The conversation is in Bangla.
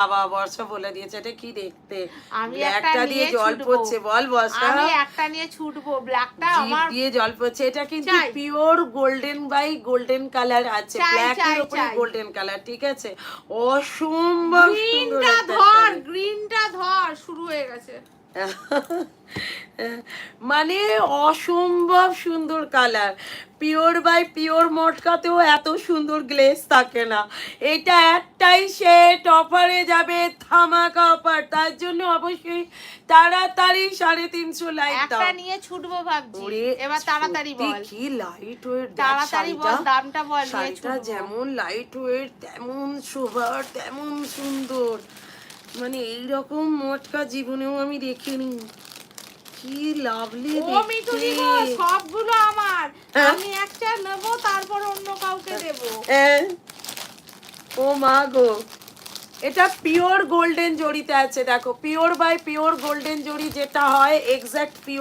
বাবা বর্ষা বলে দিয়েছে এটা কি দেখতে আমি ব্ল্যাকটা দিয়ে জল পড়ছে বল বর্ষা আমি একটা নিয়ে ছুটবো ব্ল্যাকটা আমার দিয়ে জল পড়ছে এটা কিন্তু pure golden by golden colour আছে ব্ল্যাকের উপরে গোল্ডেন কালার ঠিক আছে অসম্ভব সুন্দর একটা শাড়ি গ্রিনটা ধর শুরু হয়ে গেছে মানে অসম্ভব সুন্দর কালার পিওর বাই পিওর মটকাতেও এত সুন্দর গ্লেজ থাকে না এটা একটাই সেট অফারে যাবে ধামাকা অফার তার জন্য অবশ্যই তাড়াতাড়ি 350 লাইক দাও একটা নিয়ে ছুটবো ভাবছি এবার তাড়াতাড়ি বল কি লাইট ওয়েট তাড়াতাড়ি বল দামটা বল শাড়িটা যেমন লাইট ওয়েট তেমন সোবার তেমন সুন্দর মানে এইরকম মটকা জীবনেও আমি দেখিনি কি লাভলি দেখতে সবগুলো আমার আমি একটা নেব তারপর অন্য কাউকে দেব ও মা গো এটা পিওর গোল্ডেন জড়িতে আছে দেখো পিওর বাই পিওর গোল্ডেন জড়ি যেটা হয় এক্সাক্ট পিওর